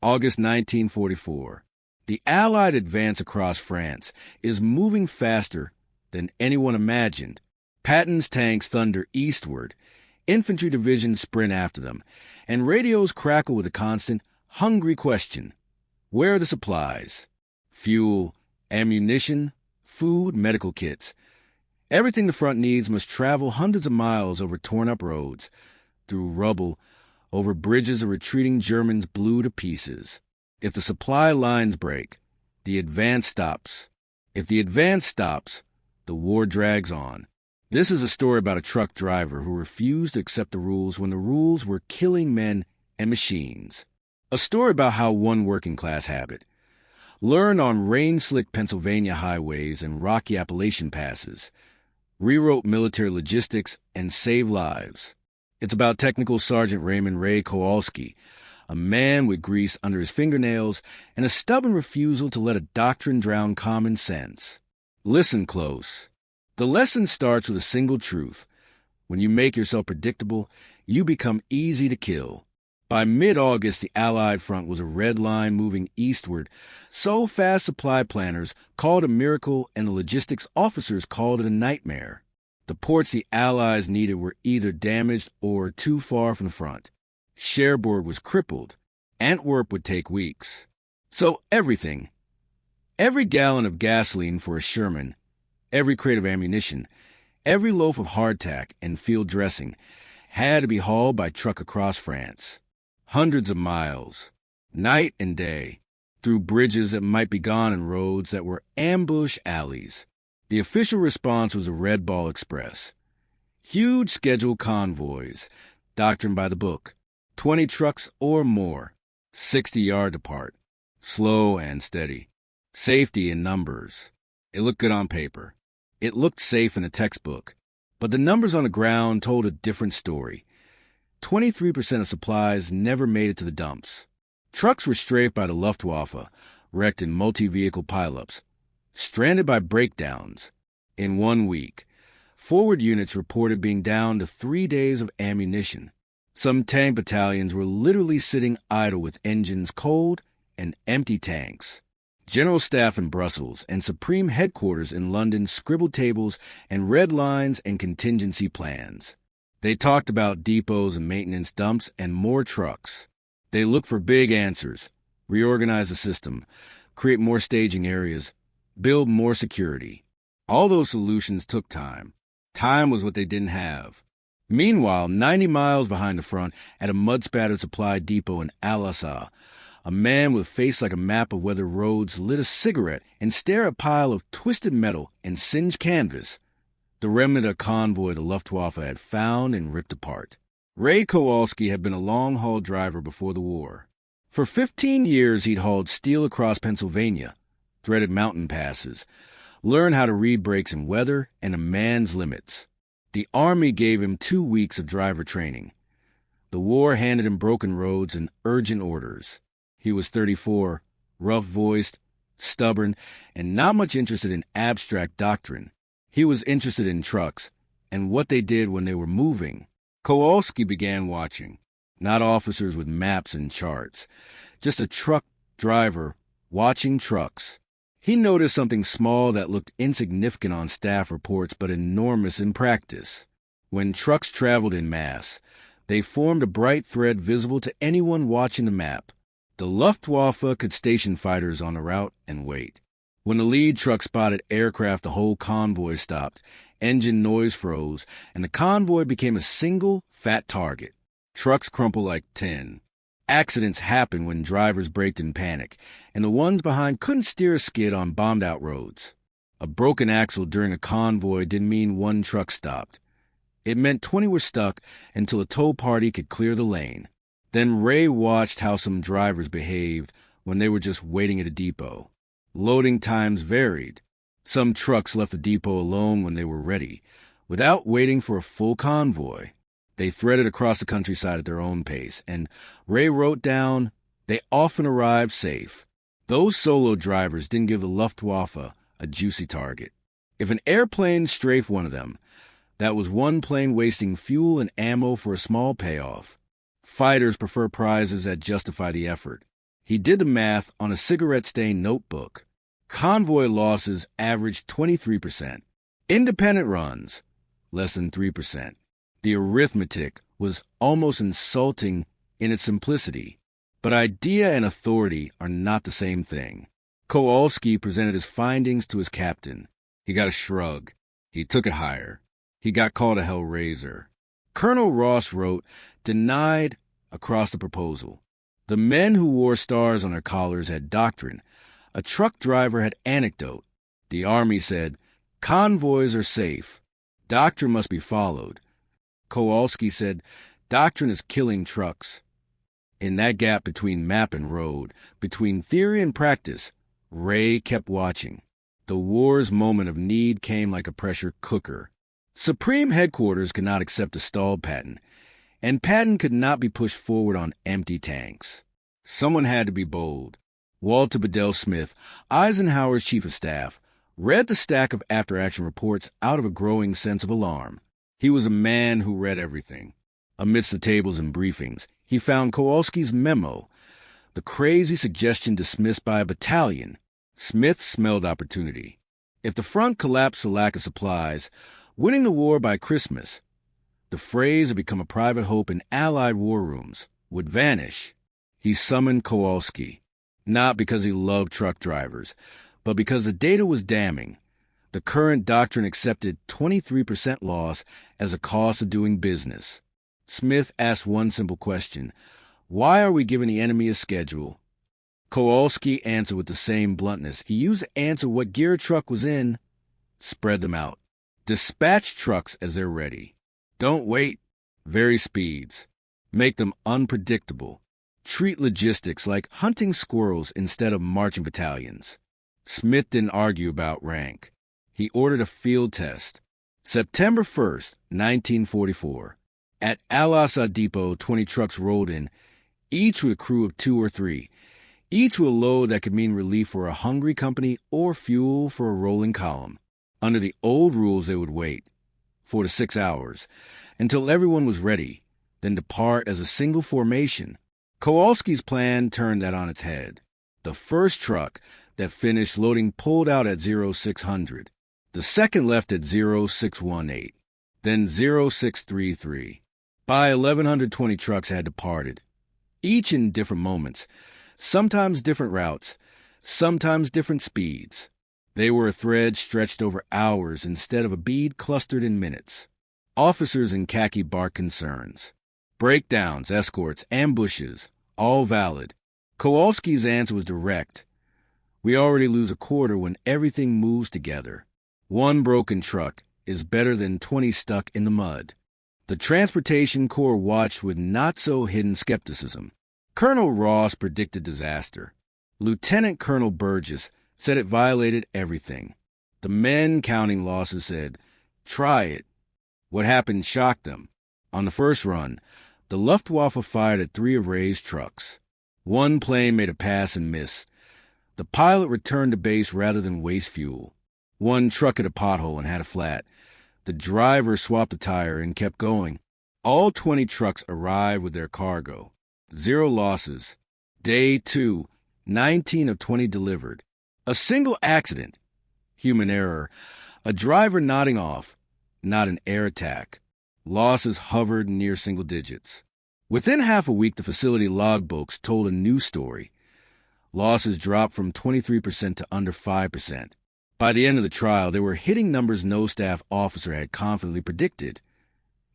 August 1944. The Allied advance across France is moving faster than anyone imagined. Patton's tanks thunder eastward, infantry divisions sprint after them, and radios crackle with a constant, hungry question. Where are the supplies? Fuel, ammunition, food, medical kits. Everything the front needs must travel hundreds of miles over torn-up roads, through rubble, over bridges of retreating Germans blew to pieces. If the supply lines break, the advance stops. If the advance stops, the war drags on. This is a story about a truck driver who refused to accept the rules when the rules were killing men and machines. A story about how one working-class habit. Learn on rain-slicked Pennsylvania highways and rocky Appalachian passes. Rewrote military logistics and save lives. It's about Technical Sergeant Raymond Kowalski, a man with grease under his fingernails and a stubborn refusal to let a doctrine drown common sense. Listen close. The lesson starts with a single truth. When you make yourself predictable, you become easy to kill. By mid-August, the Allied front was a red line moving eastward, so fast supply planners called a miracle and the logistics officers called it a nightmare. The ports the Allies needed were either damaged or too far from the front. Cherbourg was crippled. Antwerp would take weeks. So everything, every gallon of gasoline for a Sherman, every crate of ammunition, every loaf of hardtack and field dressing had to be hauled by truck across France. Hundreds of miles, night and day, through bridges that might be gone and roads that were ambush alleys. The official response was a Red Ball Express. Huge scheduled convoys, doctrine by the book, 20 trucks or more, 60 yards apart, slow and steady, safety in numbers. It looked good on paper. It looked safe in a textbook, but the numbers on the ground told a different story. 23% of supplies never made it to the dumps. Trucks were strafed by the Luftwaffe, wrecked in multi-vehicle pileups, stranded by breakdowns. In 1 week, forward units reported being down to 3 days of ammunition. Some tank battalions were literally sitting idle with engines cold and empty tanks. General Staff in Brussels and Supreme Headquarters in London scribbled tables and red lines and contingency plans. They talked about depots and maintenance dumps and more trucks. They looked for big answers, reorganize the system, create more staging areas, build more security. All those solutions took time. Time was what they didn't have. Meanwhile, 90 miles behind the front, at a mud-spattered supply depot in Alsace, a man with a face like a map of weathered roads lit a cigarette and stared at a pile of twisted metal and singed canvas, the remnant of convoy the Luftwaffe had found and ripped apart. Ray Kowalski had been a long-haul driver before the war. For 15 years, he'd hauled steel across Pennsylvania, threaded mountain passes, learned how to read breaks in weather and a man's limits. The Army gave him 2 weeks of driver training. The war handed him broken roads and urgent orders. He was 34, rough-voiced, stubborn, and not much interested in abstract doctrine. He was interested in trucks and what they did when they were moving. Kowalski began watching, not officers with maps and charts, just a truck driver watching trucks. He noticed something small that looked insignificant on staff reports but enormous in practice. When trucks traveled in mass, they formed a bright thread visible to anyone watching the map. The Luftwaffe could station fighters on the route and wait. When the lead truck spotted aircraft, the whole convoy stopped, engine noise froze, and the convoy became a single, fat target. Trucks crumpled like tin. Accidents happened when drivers braked in panic, and the ones behind couldn't steer a skid on bombed-out roads. A broken axle during a convoy didn't mean one truck stopped. It meant 20 were stuck until a tow party could clear the lane. Then Ray watched how some drivers behaved when they were just waiting at a depot. Loading times varied. Some trucks left the depot alone when they were ready, without waiting for a full convoy. They threaded across the countryside at their own pace, and Ray wrote down, they often arrived safe. Those solo drivers didn't give the Luftwaffe a juicy target. If an airplane strafed one of them, that was one plane wasting fuel and ammo for a small payoff. Fighters prefer prizes that justify the effort. He did the math on a cigarette-stained notebook. Convoy losses averaged 23%. Independent runs, less than 3%. The arithmetic was almost insulting in its simplicity. But idea and authority are not the same thing. Kowalski presented his findings to his captain. He got a shrug. He took it higher. He got called a hellraiser. Colonel Ross wrote, denied across the proposal. The men who wore stars on their collars had doctrine. A truck driver had anecdote. The Army said, convoys are safe. Doctrine must be followed. Kowalski said, doctrine is killing trucks. In that gap between map and road, between theory and practice, Ray kept watching. The war's moment of need came like a pressure cooker. Supreme Headquarters could not accept a stalled Patton, and Patton could not be pushed forward on empty tanks. Someone had to be bold. Walter Bedell Smith, Eisenhower's chief of staff, read the stack of after-action reports out of a growing sense of alarm. He was a man who read everything. Amidst the tables and briefings, he found Kowalski's memo, the crazy suggestion dismissed by a battalion. Smith smelled opportunity. If the front collapsed for lack of supplies, winning the war by Christmas, the phrase had become a private hope in Allied war rooms, would vanish. He summoned Kowalski, not because he loved truck drivers, but because the data was damning. The current doctrine accepted 23% loss as a cost of doing business. Smith asked one simple question: why are we giving the enemy a schedule? Kowalski answered with the same bluntness. He used to answer what gear a truck was in. Spread them out. Dispatch trucks as they're ready. Don't wait. Vary speeds. Make them unpredictable. Treat logistics like hunting squirrels instead of marching battalions. Smith didn't argue about rank. He ordered a field test. September 1st, 1944. At Al-Assad Depot, 20 trucks rolled in, each with a crew of 2 or 3, each with a load that could mean relief for a hungry company or fuel for a rolling column. Under the old rules, they would wait 4 to 6 hours until everyone was ready, then depart as a single formation. Kowalski's plan turned that on its head. The first truck that finished loading pulled out at 0600. The second left at 0618, then 0633. By 1120 trucks had departed, each in different moments, sometimes different routes, sometimes different speeds. They were a thread stretched over hours instead of a bead clustered in minutes. Officers in khaki barked concerns. Breakdowns, escorts, ambushes, all valid. Kowalski's answer was direct. We already lose a quarter when everything moves together. One broken truck is better than 20 stuck in the mud. The Transportation Corps watched with not-so-hidden skepticism. Colonel Ross predicted disaster. Lieutenant Colonel Burgess said it violated everything. The men counting losses said, try it. What happened shocked them. On the first run, the Luftwaffe fired at 3 of Ray's trucks. One plane made a pass and miss. The pilot returned to base rather than waste fuel. One truck hit a pothole and had a flat. The driver swapped the tire and kept going. All 20 trucks arrived with their cargo. 0 losses. Day 2, 19 of 20 delivered. A single accident. Human error. A driver nodding off. Not an air attack. Losses hovered near single digits. Within half a week, the facility logbooks told a new story. Losses dropped from 23% to under 5%. By the end of the trial, they were hitting numbers no staff officer had confidently predicted.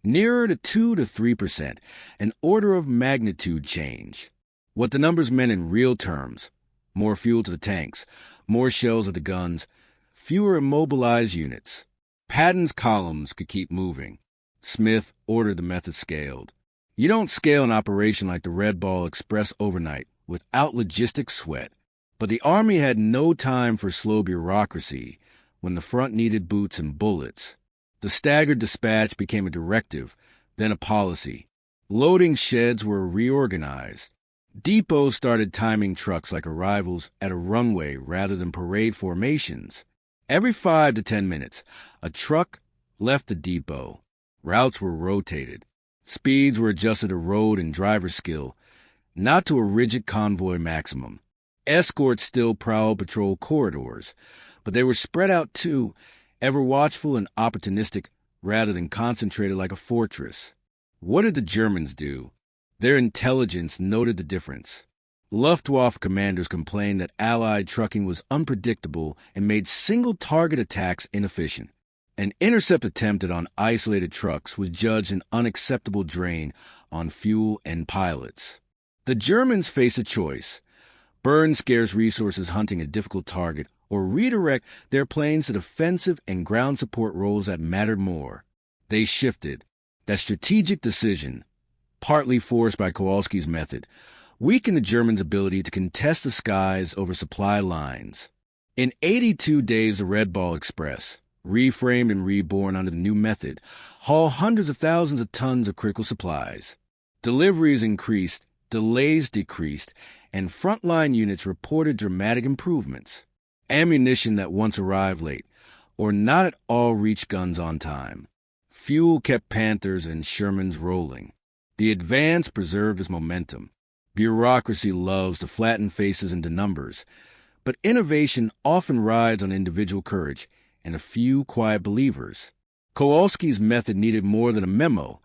Nearer to 2 to 3%, an order of magnitude change. What the numbers meant in real terms: more fuel to the tanks, more shells at the guns, fewer immobilized units. Patton's columns could keep moving. Smith ordered the method scaled. You don't scale an operation like the Red Ball Express overnight without logistic sweat. But the Army had no time for slow bureaucracy when the front needed boots and bullets. The staggered dispatch became a directive, then a policy. Loading sheds were reorganized. Depots started timing trucks like arrivals at a runway rather than parade formations. Every 5 to 10 minutes, a truck left the depot. Routes were rotated. Speeds were adjusted to road and driver skill, not to a rigid convoy maximum. Escorts still prowled patrol corridors, but they were spread out too, ever watchful and opportunistic rather than concentrated like a fortress. What did the Germans do? Their intelligence noted the difference. Luftwaffe commanders complained that Allied trucking was unpredictable and made single-target attacks inefficient. An intercept attempted on isolated trucks was judged an unacceptable drain on fuel and pilots. The Germans faced a choice: burn scarce resources hunting a difficult target, or redirect their planes to defensive and ground support roles that mattered more. They shifted. That strategic decision, partly forced by Kowalski's method, weakened the Germans' ability to contest the skies over supply lines. In 82 days, the Red Ball Express, reframed and reborn under the new method, hauled hundreds of thousands of tons of critical supplies. Deliveries increased, delays decreased, and frontline units reported dramatic improvements. Ammunition that once arrived late, or not at all, reached guns on time. Fuel kept Panthers and Shermans rolling. The advance preserved its momentum. Bureaucracy loves to flatten faces into numbers, but innovation often rides on individual courage and a few quiet believers. Kowalski's method needed more than a memo.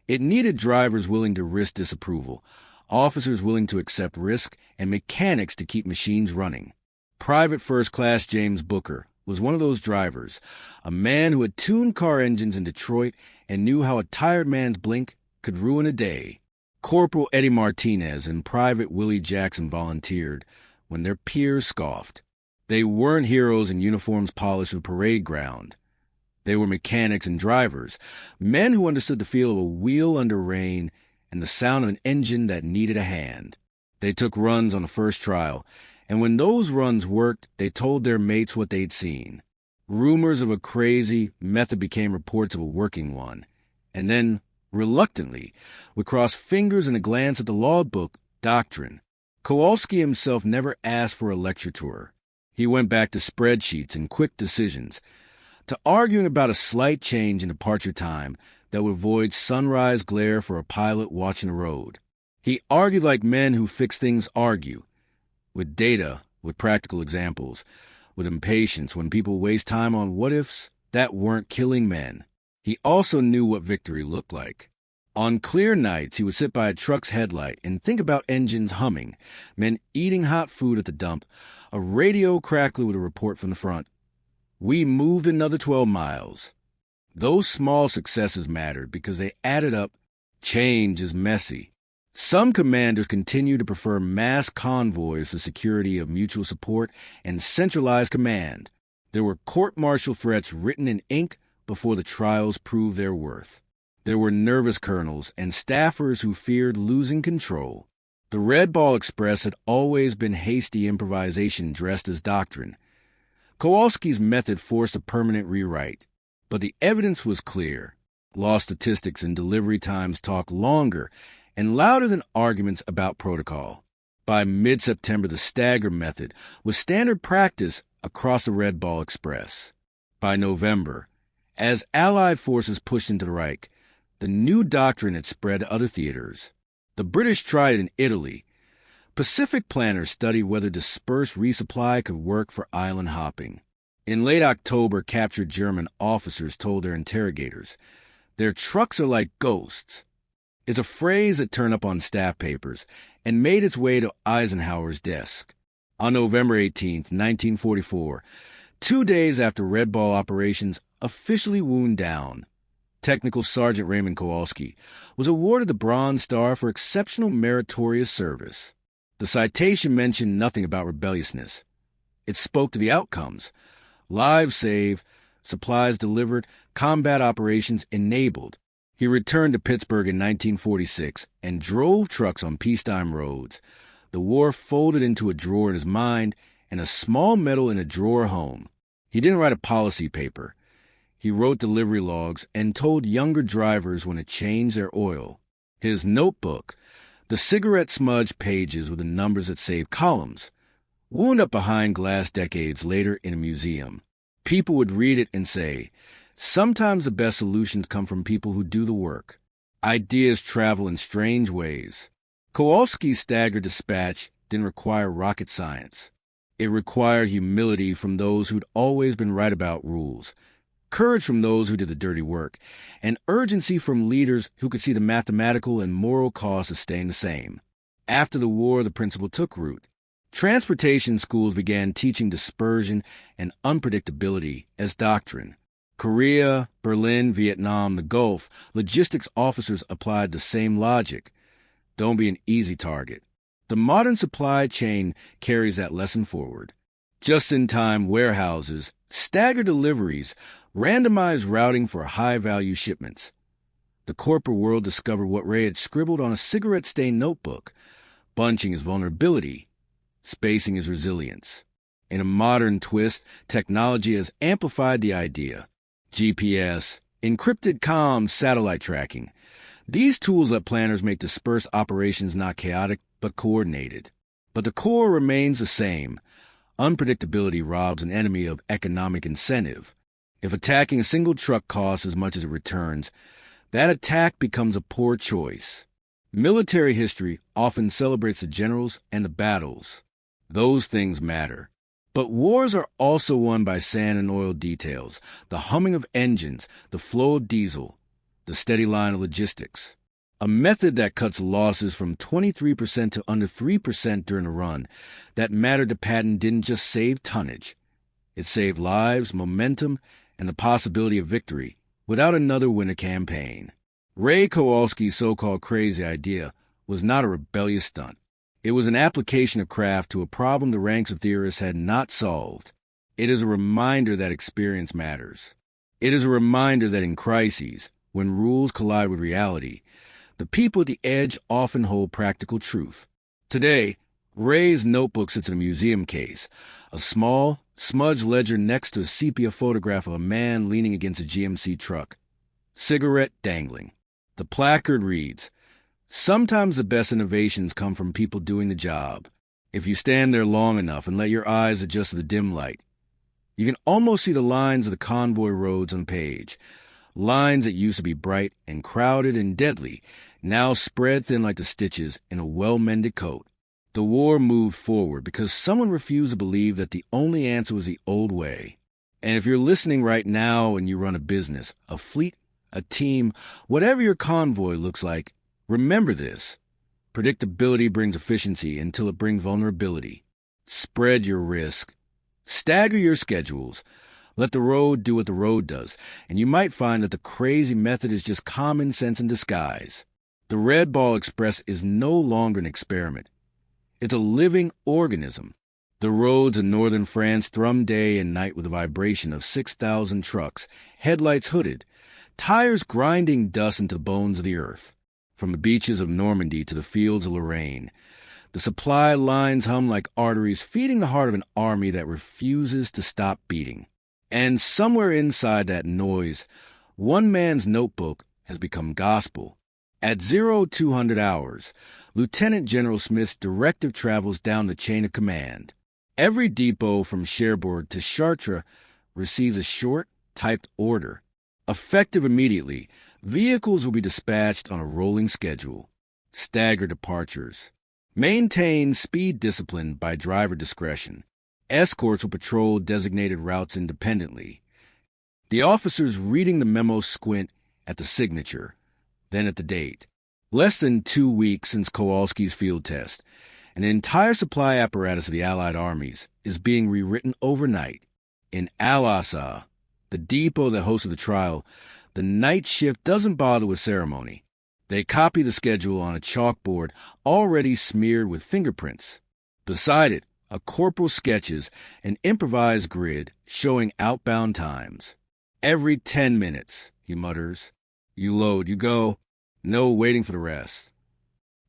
It needed drivers willing to risk disapproval, officers willing to accept risk, and mechanics to keep machines running. Private First Class James Booker was one of those drivers, a man who had tuned car engines in Detroit and knew how a tired man's blink could ruin a day. Corporal Eddie Martinez and Private Willie Jackson volunteered when their peers scoffed. They weren't heroes in uniforms polished with parade ground. They were mechanics and drivers, men who understood the feel of a wheel under rain and the sound of an engine that needed a hand. They took runs on the first trial, and when those runs worked, they told their mates what they'd seen. Rumors of a crazy method became reports of a working one, and then, reluctantly, would cross fingers and a glance at the logbook, doctrine. Kowalski himself never asked for a lecture tour. He went back to spreadsheets and quick decisions, to arguing about a slight change in departure time that would avoid sunrise glare for a pilot watching the road. He argued like men who fix things argue, with data, with practical examples, with impatience when people waste time on what-ifs that weren't killing men. He also knew what victory looked like. On clear nights, he would sit by a truck's headlight and think about engines humming, men eating hot food at the dump, a radio crackling with a report from the front. We moved another 12 miles. Those small successes mattered because they added up. Change is messy. Some commanders continue to prefer mass convoys for security of mutual support and centralized command. There were court-martial threats written in ink before the trials proved their worth. There were nervous colonels and staffers who feared losing control. The Red Ball Express had always been hasty improvisation dressed as doctrine. Kowalski's method forced a permanent rewrite, but the evidence was clear. Lost statistics and delivery times talked longer and louder than arguments about protocol. By mid-September, the staggered method was standard practice across the Red Ball Express. By November, as Allied forces pushed into the Reich, the new doctrine had spread to other theaters. The British tried it in Italy. Pacific planners studied whether dispersed resupply could work for island hopping. In late October, captured German officers told their interrogators, "Their trucks are like ghosts." It's a phrase that turned up on staff papers and made its way to Eisenhower's desk. On November 18, 1944, 2 days after Red Ball operations officially wound down, Technical Sergeant Raymond Kowalski was awarded the Bronze Star for exceptional meritorious service. The citation mentioned nothing about rebelliousness. It spoke to the outcomes: lives saved, supplies delivered, combat operations enabled. He returned to Pittsburgh in 1946 and drove trucks on peacetime roads. The war folded into a drawer in his mind and a small medal in a drawer home. He didn't write a policy paper. He wrote delivery logs and told younger drivers when to change their oil. His notebook, the cigarette smudge pages with the numbers that saved columns, wound up behind glass decades later in a museum. People would read it and say, sometimes the best solutions come from people who do the work. Ideas travel in strange ways. Kowalski's staggered dispatch didn't require rocket science. It required humility from those who'd always been right about rules, courage from those who did the dirty work, and urgency from leaders who could see the mathematical and moral costs of staying the same. After the war, the principle took root. Transportation schools began teaching dispersion and unpredictability as doctrine. Korea, Berlin, Vietnam, the Gulf, logistics officers applied the same logic. Don't be an easy target. The modern supply chain carries that lesson forward. Just-in-time warehouses, staggered deliveries, randomized routing for high-value shipments. The corporate world discovered what Ray had scribbled on a cigarette-stained notebook. Bunching is vulnerability. Spacing is resilience. In a modern twist, technology has amplified the idea. GPS, encrypted comms, satellite tracking. These tools let planners make dispersed operations not chaotic, but coordinated. But the core remains the same. Unpredictability robs an enemy of economic incentive. If attacking a single truck costs as much as it returns, that attack becomes a poor choice. Military history often celebrates the generals and the battles. Those things matter. But wars are also won by sand and oil details, the humming of engines, the flow of diesel, the steady line of logistics. A method that cuts losses from 23% to under 3% during a run that mattered to Patton didn't just save tonnage. It saved lives, momentum, and the possibility of victory without another winter campaign. Ray Kowalski's so-called crazy idea was not a rebellious stunt. It was an application of craft to a problem the ranks of theorists had not solved. It is a reminder that experience matters. It is a reminder that in crises, when rules collide with reality, the people at the edge often hold practical truth. Today, Ray's notebook sits in a museum case, a small, smudged ledger next to a sepia photograph of a man leaning against a GMC truck, cigarette dangling. The placard reads, "Sometimes the best innovations come from people doing the job. If you stand there long enough and let your eyes adjust to the dim light, you can almost see the lines of the convoy roads on the page. Lines that used to be bright and crowded and deadly, now spread thin like the stitches in a well-mended coat." The war moved forward because someone refused to believe that the only answer was the old way. And if you're listening right now and you run a business, a fleet, a team, whatever your convoy looks like, remember this. Predictability brings efficiency until it brings vulnerability. Spread your risk. Stagger your schedules. Let the road do what the road does, and you might find that the crazy method is just common sense in disguise. The Red Ball Express is no longer an experiment. It's a living organism. The roads in northern France thrum day and night with the vibration of 6,000 trucks, headlights hooded, tires grinding dust into the bones of the earth. From the beaches of Normandy to the fields of Lorraine, the supply lines hum like arteries feeding the heart of an army that refuses to stop beating. And somewhere inside that noise, one man's notebook has become gospel. At 0200 hours, Lieutenant General Smith's directive travels down the chain of command. Every depot from Cherbourg to Chartres receives a short, typed order. Effective immediately, vehicles will be dispatched on a rolling schedule. Stagger departures. Maintain speed discipline by driver discretion. Escorts will patrol designated routes independently. The officers reading the memo squint at the signature, then at the date. Less than 2 weeks since Kowalski's field test, and the entire supply apparatus of the Allied armies is being rewritten overnight. In Al-Assa, the depot that hosted the trial, the night shift doesn't bother with ceremony. They copy the schedule on a chalkboard already smeared with fingerprints. Beside it, a corporal sketches an improvised grid showing outbound times. Every 10 minutes, he mutters. You load, you go. No waiting for the rest.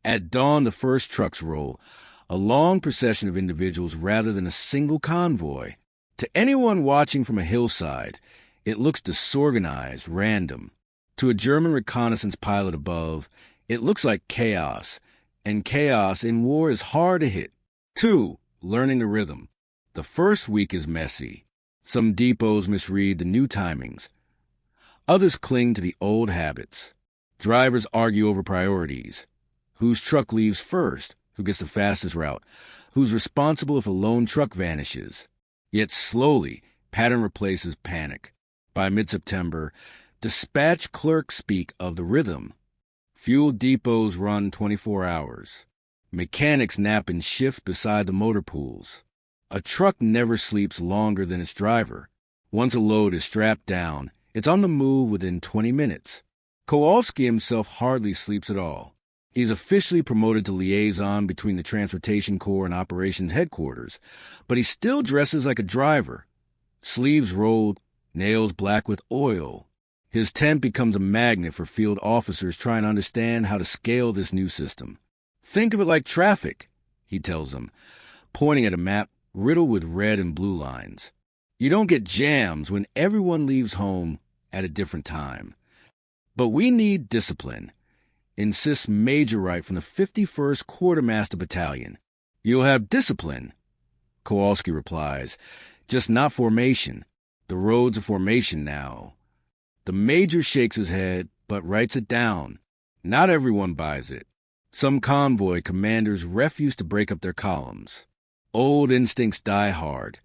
At dawn, the first trucks roll, a long procession of individuals rather than a single convoy. To anyone watching from a hillside, it looks disorganized, random. To a German reconnaissance pilot above, it looks like chaos, and chaos in war is hard to hit. 2. Learning the rhythm. The first week is messy. Some depots misread the new timings. Others cling to the old habits. Drivers argue over priorities. Whose truck leaves first? Who gets the fastest route? Who's responsible if a lone truck vanishes? Yet slowly, Patton replaces panic. By mid-September, dispatch clerks speak of the rhythm. Fuel depots run 24 hours. Mechanics nap in shifts beside the motor pools. A truck never sleeps longer than its driver. Once a load is strapped down, it's on the move within 20 minutes. Kowalski himself hardly sleeps at all. He's officially promoted to liaison between the Transportation Corps and Operations Headquarters, but he still dresses like a driver. Sleeves rolled, nails black with oil. His tent becomes a magnet for field officers trying to understand how to scale this new system. Think of it like traffic, he tells them, pointing at a map riddled with red and blue lines. You don't get jams when everyone leaves home at a different time. But we need discipline, insists Major Wright from the 51st Quartermaster Battalion. You'll have discipline, Kowalski replies, just not formation. The road's a formation now. The Major shakes his head, but writes it down. Not everyone buys it. Some convoy commanders refuse to break up their columns. Old instincts die hard.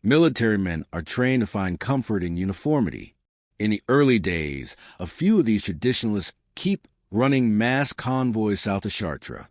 Military men are trained to find comfort in uniformity. In the early days, a few of these traditionalists keep running mass convoys south of Chartres.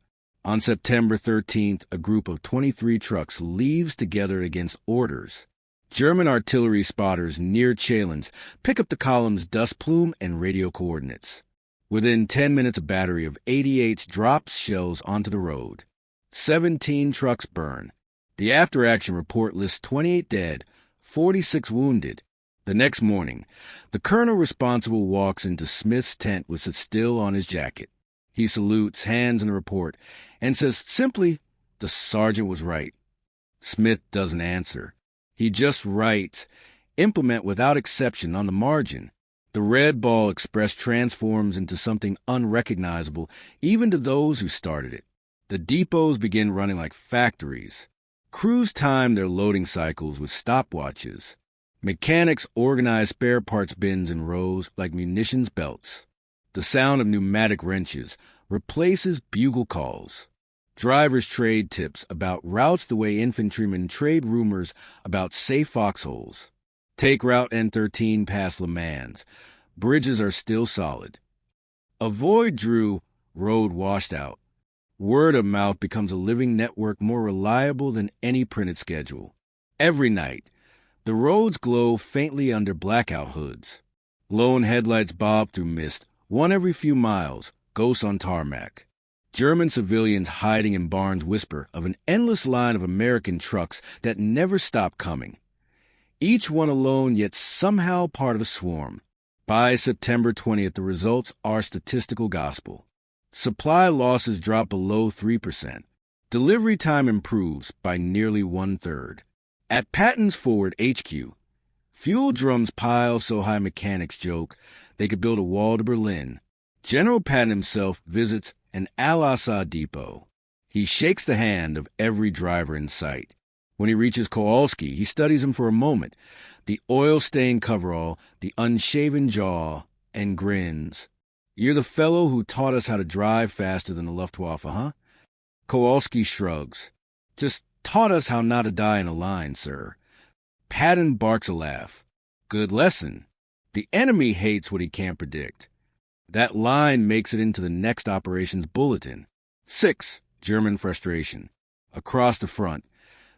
On September 13th, a group of 23 trucks leaves together against orders. German artillery spotters near Chalons pick up the column's dust plume and radio coordinates. Within 10 minutes, a battery of 88s drops shells onto the road. 17 trucks burn. The after-action report lists 28 dead, 46 wounded. The next morning, the colonel responsible walks into Smith's tent with it still on his jacket. He salutes, hands in the report, and says simply, "The sergeant was right." Smith doesn't answer. He just writes, "Implement without exception" on the margin. The red ball express transforms into something unrecognizable even to those who started it. The depots begin running like factories. Crews time their loading cycles with stopwatches. Mechanics organize spare parts bins in rows like munitions belts. The sound of pneumatic wrenches replaces bugle calls. Drivers trade tips about routes the way infantrymen trade rumors about safe foxholes. Take Route N13 past Le Mans. Bridges are still solid. Avoid Drew, road washed out. Word of mouth becomes a living network more reliable than any printed schedule. Every night, the roads glow faintly under blackout hoods. Lone headlights bob through mist, one every few miles, ghosts on tarmac. German civilians hiding in barns whisper of an endless line of American trucks that never stop coming. Each one alone, yet somehow part of a swarm. By September 20th, the results are statistical gospel. Supply losses drop below 3%. Delivery time improves by nearly 1/3. At Patton's Forward HQ, fuel drums pile so high mechanics joke they could build a wall to Berlin. General Patton himself visits an Al-Assad depot. He shakes the hand of every driver in sight. When he reaches Kowalski, he studies him for a moment. The oil-stained coverall, the unshaven jaw, and grins. "You're the fellow who taught us how to drive faster than the Luftwaffe, huh?" Kowalski shrugs. "Just taught us how not to die in a line, sir." Patton barks a laugh. "Good lesson. The enemy hates what he can't predict." That line makes it into the next operations bulletin. 6. German frustration. Across the front,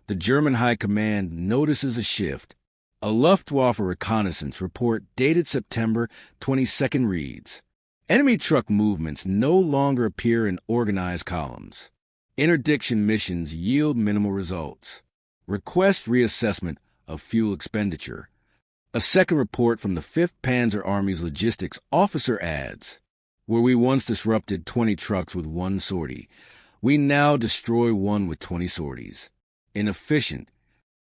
the German High Command notices a shift. A Luftwaffe reconnaissance report dated September 22nd reads, "Enemy truck movements no longer appear in organized columns. Interdiction missions yield minimal results. Request reassessment of fuel expenditure." A second report from the 5th Panzer Army's logistics officer adds, "Where we once disrupted 20 trucks with one sortie, we now destroy one with 20 sorties. Inefficient."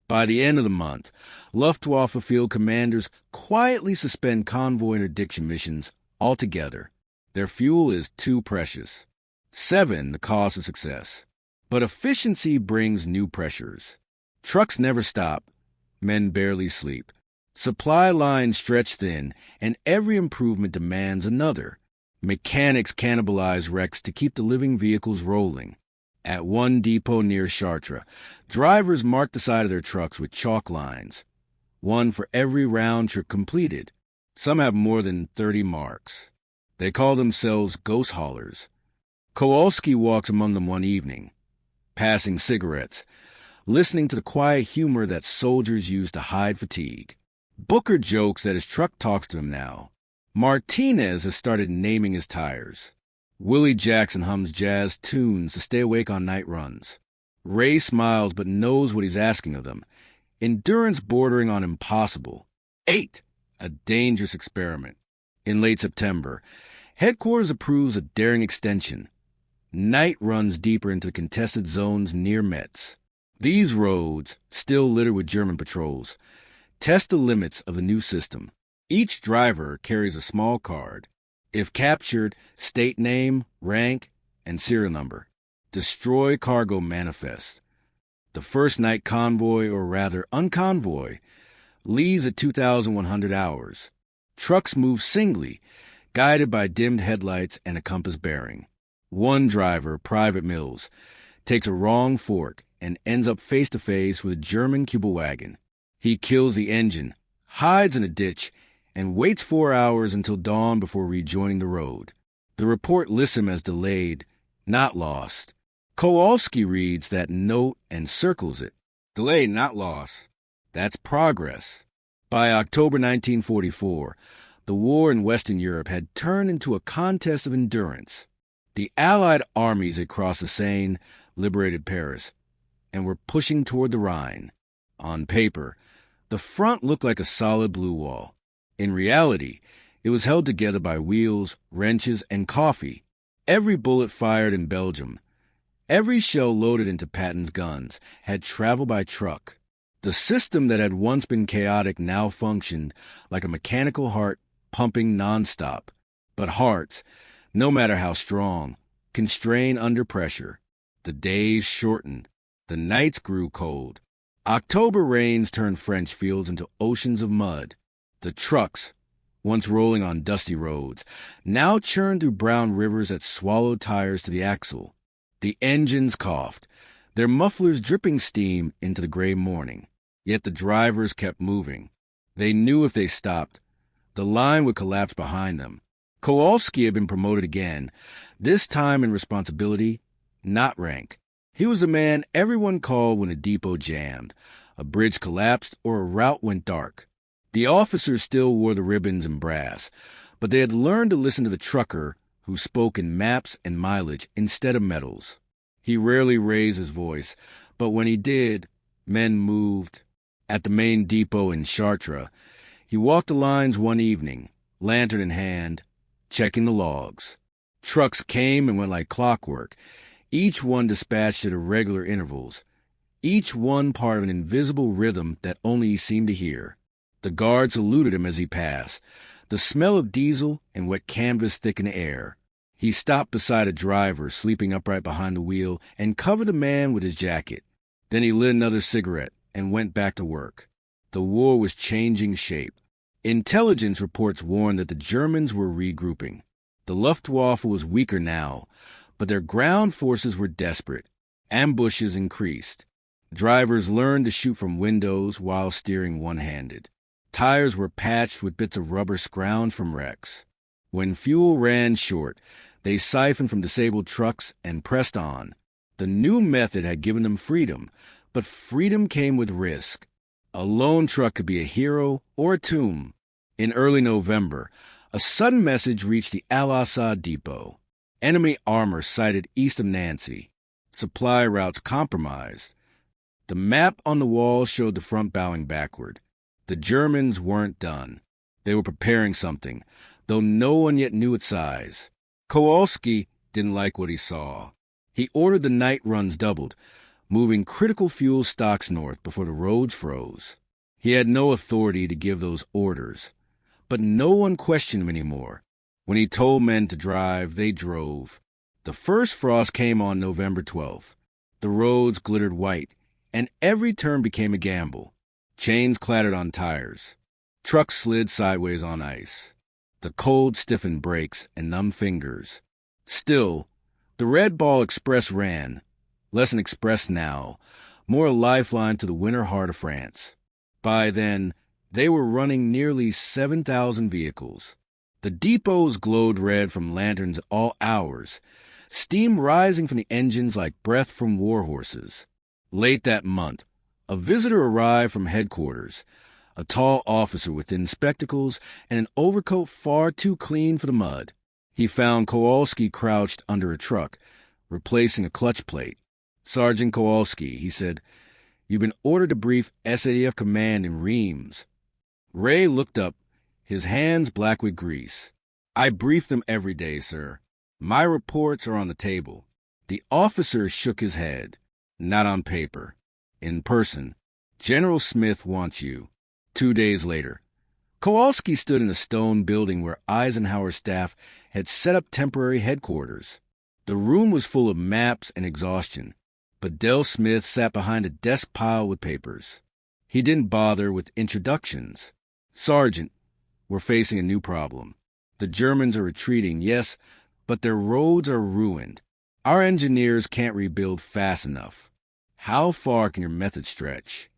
By the end of the month, Luftwaffe field commanders quietly suspend convoy interdiction missions altogether. Their fuel is too precious. 7. The cost of success. But efficiency brings new pressures. Trucks never stop. Men barely sleep. Supply lines stretch thin, and every improvement demands another. Mechanics cannibalize wrecks to keep the living vehicles rolling. At one depot near Chartres, drivers mark the side of their trucks with chalk lines, one for every round trip completed. Some have more than 30 marks. They call themselves ghost haulers. Kowalski walks among them one evening, passing cigarettes, listening to the quiet humor that soldiers use to hide fatigue. Booker jokes that his truck talks to him now. Martinez has started naming his tires. Willie Jackson hums jazz tunes to stay awake on night runs. Ray smiles but knows what he's asking of them. Endurance bordering on impossible. 8. A dangerous experiment. In late September, headquarters approves a daring extension. Night runs deeper into contested zones near Metz. These roads, still littered with German patrols, test the limits of the new system. Each driver carries a small card. If captured, state name, rank, and serial number. Destroy cargo manifest. The first night convoy, or rather unconvoy, leaves at 2,100 hours. Trucks move singly, guided by dimmed headlights and a compass bearing. One driver, Private Mills, takes a wrong fork and ends up face-to-face with a German Kübelwagen. He kills the engine, hides in a ditch, and waits 4 hours until dawn before rejoining the road. The report lists him as delayed, not lost. Kowalski reads that note and circles it. Delayed, not lost. That's progress. By October 1944, the war in Western Europe had turned into a contest of endurance. The Allied armies had crossed the Seine, liberated Paris, and were pushing toward the Rhine. On paper, the front looked like a solid blue wall. In reality, it was held together by wheels, wrenches, and coffee. Every bullet fired in Belgium, every shell loaded into Patton's guns, had traveled by truck. The system that had once been chaotic now functioned like a mechanical heart pumping nonstop. But hearts, no matter how strong, constrain under pressure. The days shortened. The nights grew cold. October rains turned French fields into oceans of mud. The trucks, once rolling on dusty roads, now churned through brown rivers that swallowed tires to the axle. The engines coughed, their mufflers dripping steam into the gray morning. Yet the drivers kept moving. They knew if they stopped, the line would collapse behind them. Kowalski had been promoted again, this time in responsibility, not rank. He was the man everyone called when a depot jammed, a bridge collapsed, or a route went dark. The officers still wore the ribbons and brass, but they had learned to listen to the trucker who spoke in maps and mileage instead of medals. He rarely raised his voice, but when he did, men moved. At the main depot in Chartres, he walked the lines one evening, lantern in hand, checking the logs. Trucks came and went like clockwork, each one dispatched at irregular intervals, each one part of an invisible rhythm that only he seemed to hear. The guard saluted him as he passed. The smell of diesel and wet canvas thickened the air. He stopped beside a driver sleeping upright behind the wheel and covered the man with his jacket. Then he lit another cigarette and went back to work. The war was changing shape. Intelligence reports warned that the Germans were regrouping. The Luftwaffe was weaker now, but their ground forces were desperate. Ambushes increased. Drivers learned to shoot from windows while steering one-handed. Tires were patched with bits of rubber scrounged from wrecks. When fuel ran short, they siphoned from disabled trucks and pressed on. The new method had given them freedom, but freedom came with risk. A lone truck could be a hero or a tomb. In early November, a sudden message reached the Al-Assad depot. Enemy armor sighted east of Nancy. Supply routes compromised. The map on the wall showed the front bowing backward. The Germans weren't done. They were preparing something, though no one yet knew its size. Kowalski didn't like what he saw. He ordered the night runs doubled, moving critical fuel stocks north before the roads froze. He had no authority to give those orders, but no one questioned him anymore. When he told men to drive, they drove. The first frost came on November 12th. The roads glittered white, and every turn became a gamble. Chains clattered on tires. Trucks slid sideways on ice. The cold stiffened brakes and numb fingers. Still, the Red Ball Express ran, less an express now, more a lifeline to the winter heart of France. By then, they were running nearly 7,000 vehicles. The depots glowed red from lanterns at all hours, steam rising from the engines like breath from war horses. Late that month, a visitor arrived from headquarters, a tall officer with thin spectacles and an overcoat far too clean for the mud. He found Kowalski crouched under a truck, replacing a clutch plate. "Sergeant Kowalski," he said, "you've been ordered to brief SAF command in Reims." Ray looked up, his hands black with grease. "I brief them every day, sir. My reports are on the table." The officer shook his head. "Not on paper. In person. General Smith wants you." 2 days later, Kowalski stood in a stone building where Eisenhower's staff had set up temporary headquarters. The room was full of maps and exhaustion, but Del Smith sat behind a desk piled with papers. He didn't bother with introductions. "Sergeant, we're facing a new problem. The Germans are retreating, yes, but their roads are ruined. Our engineers can't rebuild fast enough. How far can your method stretch?"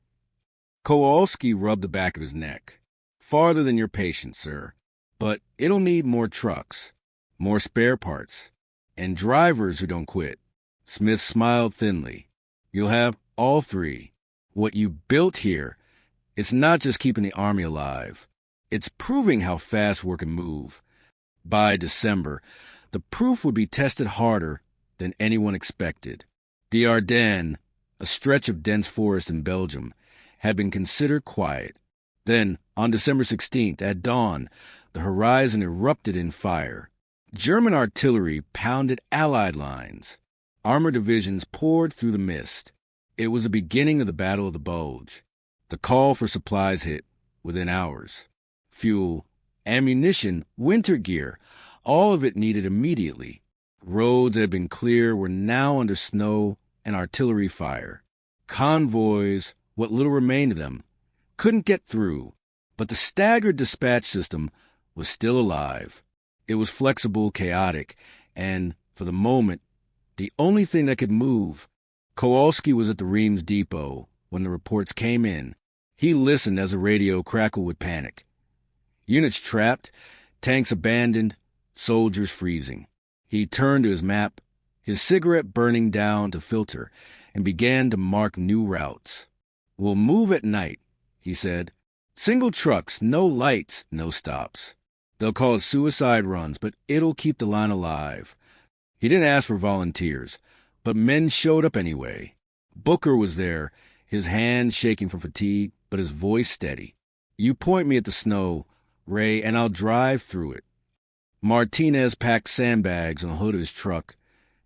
Kowalski rubbed the back of his neck. "Farther than your patience, sir. But it'll need more trucks, more spare parts, and drivers who don't quit." Smith smiled thinly. "You'll have all three. What you built here, it's not just keeping the Army alive. It's proving how fast work can move. By December, the proof would be tested harder than anyone expected. The Ardennes, a stretch of dense forest in Belgium, had been considered quiet. Then, on December 16th, at dawn, the horizon erupted in fire. German artillery pounded Allied lines. Armored divisions poured through the mist. It was the beginning of the Battle of the Bulge. The call for supplies hit within hours. Fuel, ammunition, winter gear, all of it needed immediately. Roads that had been clear were now under snow and artillery fire. Convoys, what little remained of them, couldn't get through, but the staggered dispatch system was still alive. It was flexible, chaotic, and, for the moment, the only thing that could move. Kowalski was at the Reims depot when the reports came in. He listened as the radio crackled with panic. Units trapped, tanks abandoned, soldiers freezing. He turned to his map, his cigarette burning down to filter, and began to mark new routes. "We'll move at night," he said. "Single trucks, no lights, no stops. They'll call it suicide runs, but it'll keep the line alive." He didn't ask for volunteers, but men showed up anyway. Booker was there, his hands shaking from fatigue, but his voice steady. "You point me at the snow, Ray, and I'll drive through it." Martinez packed sandbags on the hood of his truck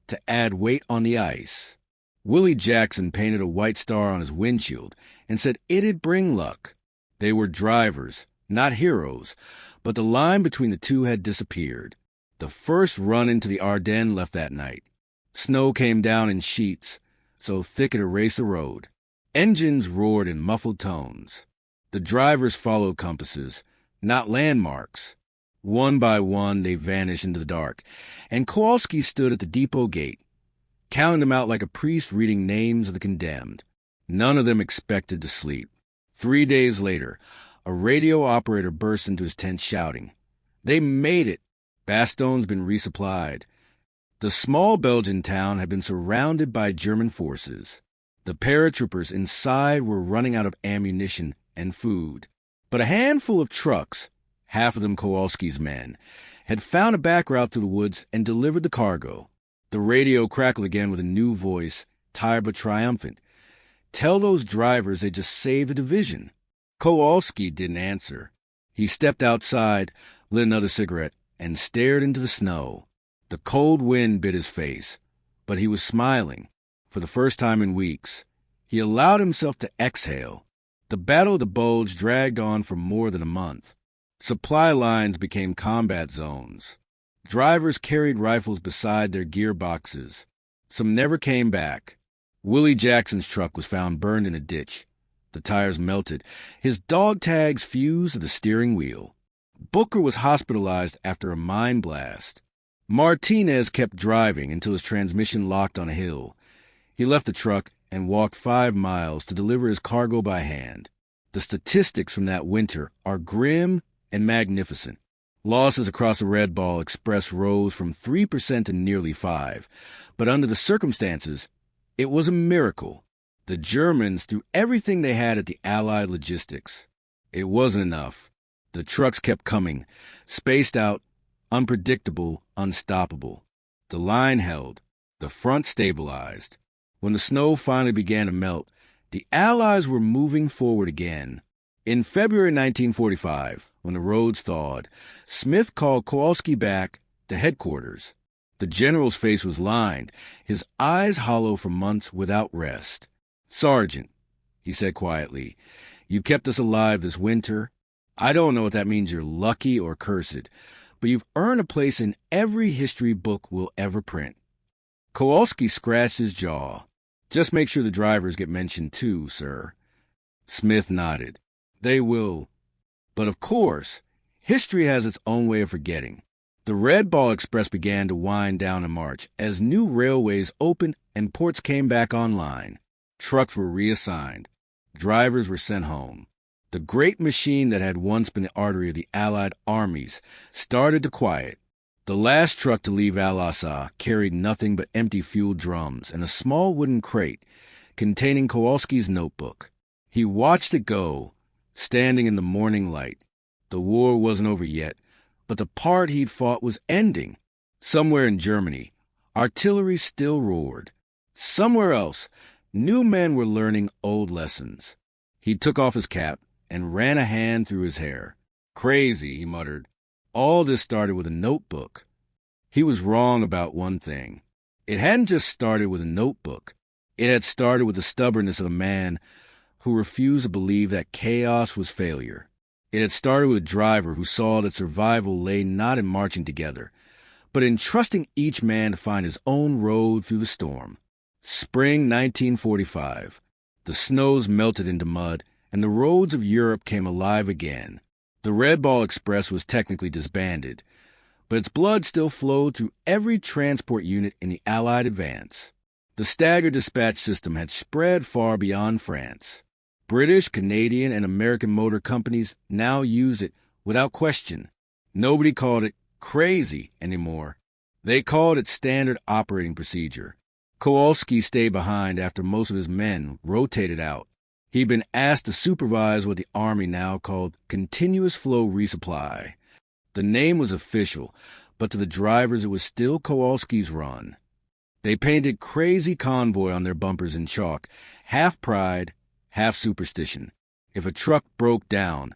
to add weight on the ice. Willie Jackson painted a white star on his windshield and said it'd bring luck. They were drivers, not heroes, but the line between the two had disappeared. The first run into the Ardennes left that night. Snow came down in sheets, so thick it erased the road. Engines roared in muffled tones. The drivers followed compasses, not landmarks. One by one, they vanished into the dark, and Kowalski stood at the depot gate, counting them out like a priest reading names of the condemned. None of them expected to sleep. 3 days later, a radio operator burst into his tent shouting, "They made it! Baston's been resupplied." The small Belgian town had been surrounded by German forces. The paratroopers inside were running out of ammunition and food. But a handful of trucks, half of them Kowalski's men, had found a back route through the woods and delivered the cargo. The radio crackled again with a new voice, tired but triumphant. "Tell those drivers they just saved a division." Kowalski didn't answer. He stepped outside, lit another cigarette, and stared into the snow. The cold wind bit his face, but he was smiling. For the first time in weeks, he allowed himself to exhale. The Battle of the Bulge dragged on for more than a month. Supply lines became combat zones. Drivers carried rifles beside their gearboxes. Some never came back. Willie Jackson's truck was found burned in a ditch. The tires melted. His dog tags fused to the steering wheel. Booker was hospitalized after a mine blast. Martinez kept driving until his transmission locked on a hill. He left the truck and walked 5 miles to deliver his cargo by hand. The statistics from that winter are grim and magnificent. Losses across the Red Ball Express rose from 3% to nearly 5%. But under the circumstances, it was a miracle. The Germans threw everything they had at the Allied logistics. It wasn't enough. The trucks kept coming, spaced out, unpredictable, unstoppable. The line held. The front stabilized. When the snow finally began to melt, the Allies were moving forward again. In February 1945, when the roads thawed, Smith called Kowalski back to headquarters. The general's face was lined, his eyes hollow from months without rest. "Sergeant," he said quietly, "you kept us alive this winter. I don't know if that means you're lucky or cursed, but you've earned a place in every history book we'll ever print." Kowalski scratched his jaw. "Just make sure the drivers get mentioned too, sir." Smith nodded. "They will. But of course, history has its own way of forgetting." The Red Ball Express began to wind down in March as new railways opened and ports came back online. Trucks were reassigned. Drivers were sent home. The great machine that had once been the artery of the Allied armies started to quiet. The last truck to leave Al-Assa carried nothing but empty fuel drums and a small wooden crate containing Kowalski's notebook. He watched it go, standing in the morning light. The war wasn't over yet, but the part he'd fought was ending. Somewhere in Germany, artillery still roared. Somewhere else, new men were learning old lessons. He took off his cap and ran a hand through his hair. "Crazy," he muttered. "All this started with a notebook." He was wrong about one thing. It hadn't just started with a notebook. It had started with the stubbornness of a man who refused to believe that chaos was failure. It had started with a driver who saw that survival lay not in marching together, but in trusting each man to find his own road through the storm. Spring 1945. The snows melted into mud, and the roads of Europe came alive again. The Red Ball Express was technically disbanded, but its blood still flowed through every transport unit in the Allied advance. The staggered dispatch system had spread far beyond France. British, Canadian, and American motor companies now use it without question. Nobody called it crazy anymore. They called it standard operating procedure. Kowalski stayed behind after most of his men rotated out. He'd been asked to supervise what the Army now called continuous flow resupply. The name was official, but to the drivers it was still Kowalski's run. They painted Crazy Convoy on their bumpers in chalk, half pride, half superstition. If a truck broke down,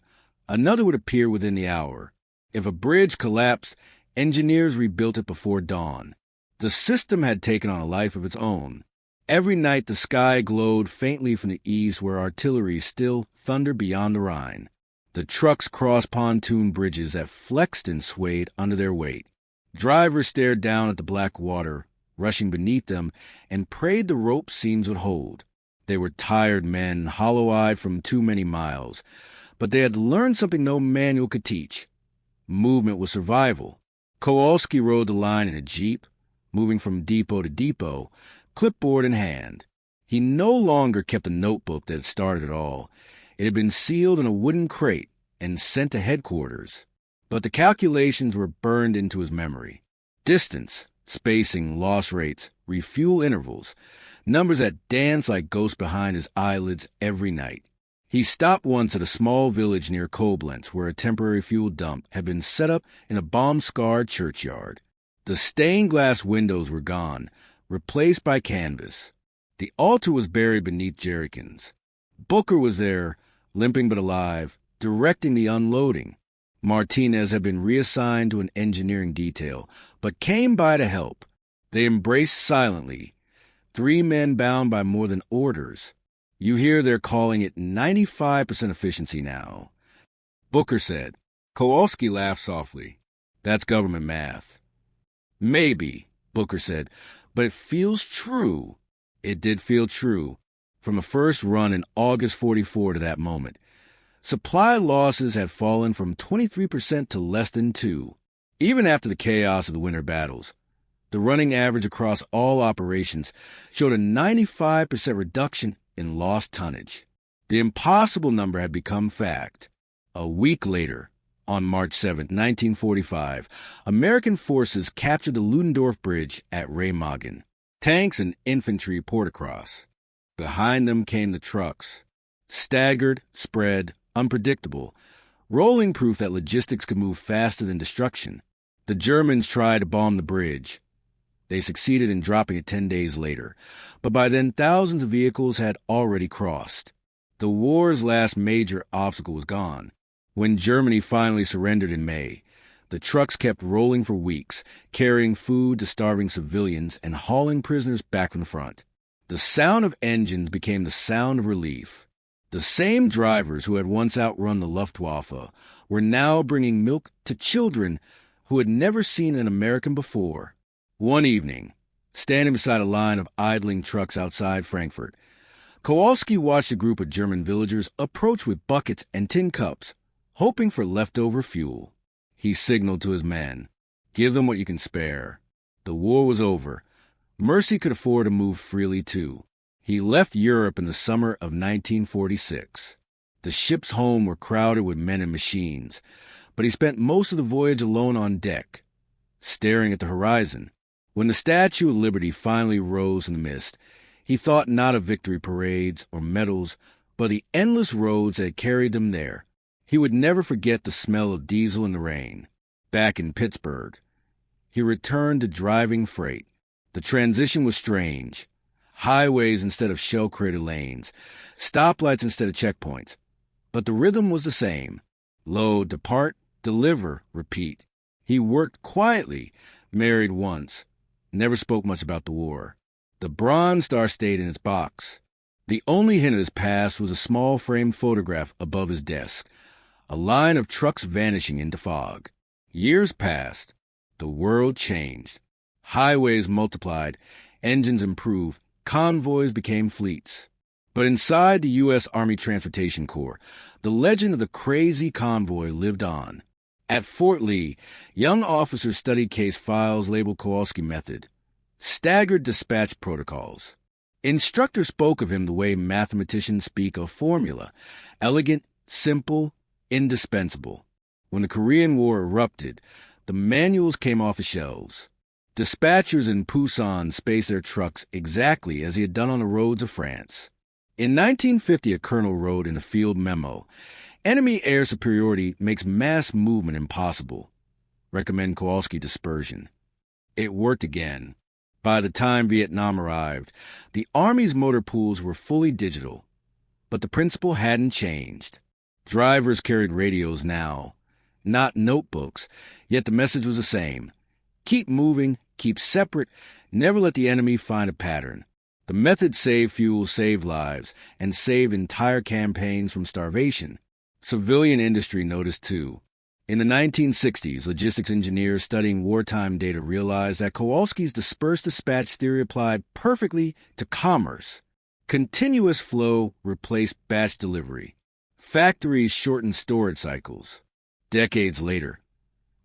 another would appear within the hour. If a bridge collapsed, engineers rebuilt it before dawn. The system had taken on a life of its own. Every night the sky glowed faintly from the east where artillery still thundered beyond the Rhine. The trucks crossed pontoon bridges that flexed and swayed under their weight. Drivers stared down at the black water rushing beneath them and prayed the rope seams would hold. They were tired men, hollow-eyed from too many miles, but they had learned something no manual could teach. Movement was survival. Kowalski rode the line in a jeep, moving from depot to depot, clipboard in hand. He no longer kept a notebook that had started it all. It had been sealed in a wooden crate and sent to headquarters. But the calculations were burned into his memory. Distance, spacing, loss rates, refuel intervals, numbers that danced like ghosts behind his eyelids every night. He stopped once at a small village near Koblenz where a temporary fuel dump had been set up in a bomb-scarred churchyard. The stained glass windows were gone, replaced by canvas. The altar was buried beneath jerrycans. Booker was there, limping but alive, directing the unloading. Martinez had been reassigned to an engineering detail, but came by to help. They embraced silently. 3 men bound by more than orders. You hear they're calling it 95% efficiency now. Booker said. Kowalski laughed softly. That's government math. Maybe, Booker said, but it feels true. It did feel true, from the first run in August 44 to that moment. Supply losses had fallen from 23% to less than 2%. Even after the chaos of the winter battles, the running average across all operations showed a 95% reduction in lost tonnage. The impossible number had become fact. A week later, on March 7, 1945, American forces captured the Ludendorff Bridge at Remagen. Tanks and infantry poured across. Behind them came the trucks, staggered, spread, unpredictable, rolling proof that logistics could move faster than destruction. The Germans tried to bomb the bridge. They succeeded in dropping it 10 days later, but by then thousands of vehicles had already crossed. The war's last major obstacle was gone. When Germany finally surrendered in May, the trucks kept rolling for weeks, carrying food to starving civilians and hauling prisoners back from the front. The sound of engines became the sound of relief. The same drivers who had once outrun the Luftwaffe were now bringing milk to children who had never seen an American before. One evening, standing beside a line of idling trucks outside Frankfurt, Kowalski watched a group of German villagers approach with buckets and tin cups, hoping for leftover fuel. He signaled to his men, "Give them what you can spare." The war was over. Mercy could afford to move freely, too. He left Europe in the summer of 1946. The ships home were crowded with men and machines, but he spent most of the voyage alone on deck, staring at the horizon. When the Statue of Liberty finally rose in the mist, he thought not of victory parades or medals, but the endless roads that had carried them there. He would never forget the smell of diesel in the rain. Back in Pittsburgh, he returned to driving freight. The transition was strange. Highways instead of shell-crater lanes, stoplights instead of checkpoints. But the rhythm was the same. Load, depart, deliver, repeat. He worked quietly, married once, never spoke much about the war. The Bronze Star stayed in its box. The only hint of his past was a small framed photograph above his desk, a line of trucks vanishing into fog. Years passed. The world changed. Highways multiplied, engines improved, convoys became fleets. But inside the U.S. Army Transportation Corps, the legend of the crazy convoy lived on. At Fort Lee, young officers studied case files labeled Kowalski method, staggered dispatch protocols. Instructors spoke of him the way mathematicians speak of formula, elegant, simple, indispensable. When the Korean War erupted, the manuals came off the shelves. Dispatchers in Pusan spaced their trucks exactly as he had done on the roads of France. In 1950, a colonel wrote in a field memo, "Enemy air superiority makes mass movement impossible. Recommend Kowalski dispersion." It worked again. By the time Vietnam arrived, the Army's motor pools were fully digital. But the principle hadn't changed. Drivers carried radios now, not notebooks, yet the message was the same. Keep moving, keep separate, never let the enemy find a pattern. The method saved fuel, saved lives, and saved entire campaigns from starvation. Civilian industry noticed too. In the 1960s, logistics engineers studying wartime data realized that Kowalski's dispersed dispatch theory applied perfectly to commerce. Continuous flow replaced batch delivery. Factories shortened storage cycles. Decades later,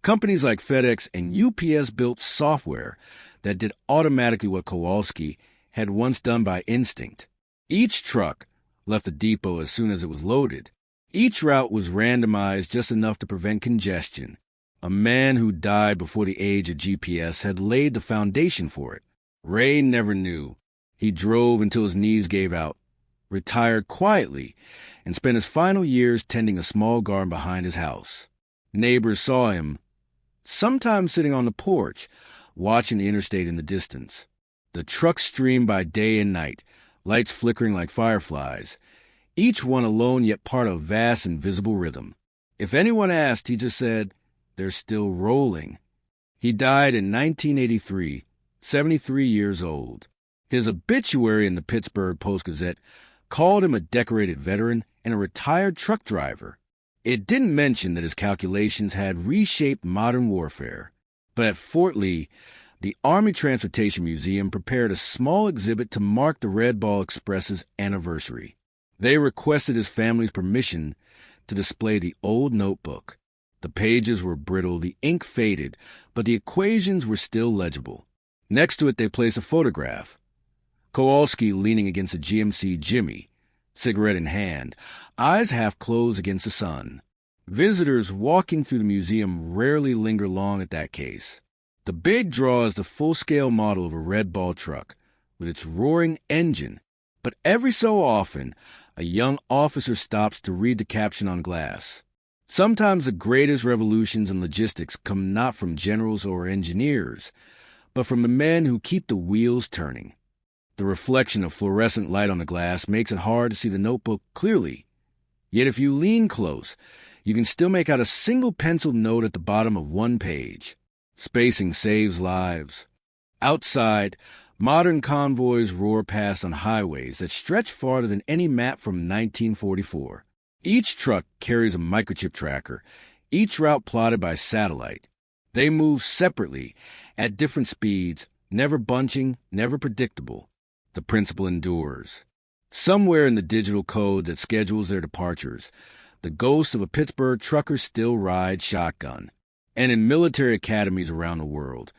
companies like FedEx and UPS built software that did automatically what Kowalski had once done by instinct. Each truck left the depot as soon as it was loaded. Each route was randomized just enough to prevent congestion. A man who died before the age of GPS had laid the foundation for it. Ray never knew. He drove until his knees gave out, retired quietly, and spent his final years tending a small garden behind his house. Neighbors saw him, sometimes sitting on the porch, watching the interstate in the distance. The trucks streamed by day and night, lights flickering like fireflies, each one alone yet part of a vast invisible rhythm. If anyone asked, he just said, "They're still rolling." He died in 1983, 73 years old. His obituary in the Pittsburgh Post-Gazette called him a decorated veteran and a retired truck driver. It didn't mention that his calculations had reshaped modern warfare. But at Fort Lee, the Army Transportation Museum prepared a small exhibit to mark the Red Ball Express's anniversary. They requested his family's permission to display the old notebook. The pages were brittle, the ink faded, but the equations were still legible. Next to it they placed a photograph. Kowalski leaning against a GMC Jimmy, cigarette in hand, eyes half closed against the sun. Visitors walking through the museum rarely linger long at that case. The big draw is the full-scale model of a red ball truck, with its roaring engine, but every so often, a young officer stops to read the caption on glass. Sometimes the greatest revolutions in logistics come not from generals or engineers, but from the men who keep the wheels turning. The reflection of fluorescent light on the glass makes it hard to see the notebook clearly. Yet if you lean close, you can still make out a single penciled note at the bottom of one page. Spacing saves lives. Outside, modern convoys roar past on highways that stretch farther than any map from 1944. Each truck carries a microchip tracker, each route plotted by satellite. They move separately, at different speeds, never bunching, never predictable. The principle endures. Somewhere in the digital code that schedules their departures, the ghost of a Pittsburgh trucker still rides shotgun. And in military academies around the world,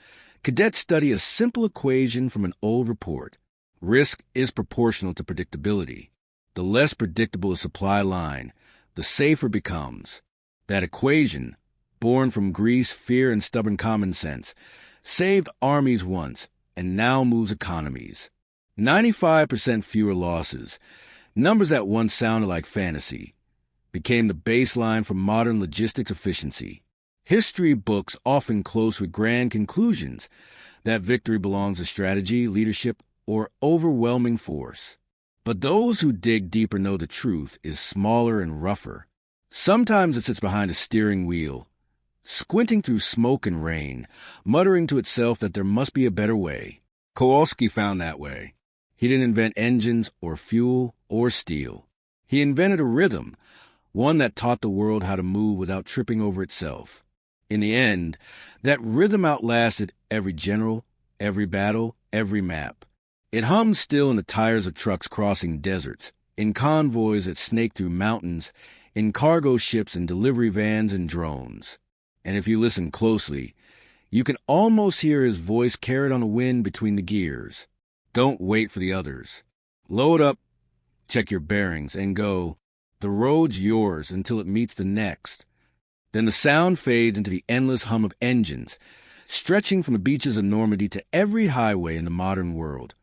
cadets study a simple equation from an old report. Risk is proportional to predictability. The less predictable a supply line, the safer it becomes. That equation, born from grease, fear, and stubborn common sense, saved armies once and now moves economies. 95% fewer losses, numbers that once sounded like fantasy, became the baseline for modern logistics efficiency. History books often close with grand conclusions that victory belongs to strategy, leadership, or overwhelming force. But those who dig deeper know the truth is smaller and rougher. Sometimes it sits behind a steering wheel, squinting through smoke and rain, muttering to itself that there must be a better way. Kowalski found that way. He didn't invent engines or fuel or steel. He invented a rhythm, one that taught the world how to move without tripping over itself. In the end, that rhythm outlasted every general, every battle, every map. It hummed still in the tires of trucks crossing deserts, in convoys that snake through mountains, in cargo ships and delivery vans and drones. And if you listen closely, you can almost hear his voice carried on the wind between the gears. Don't wait for the others. Load up, check your bearings, and go. The road's yours until it meets the next. Then the sound fades into the endless hum of engines, stretching from the beaches of Normandy to every highway in the modern world.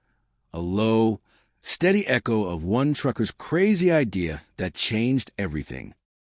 A low, steady echo of one trucker's crazy idea that changed everything.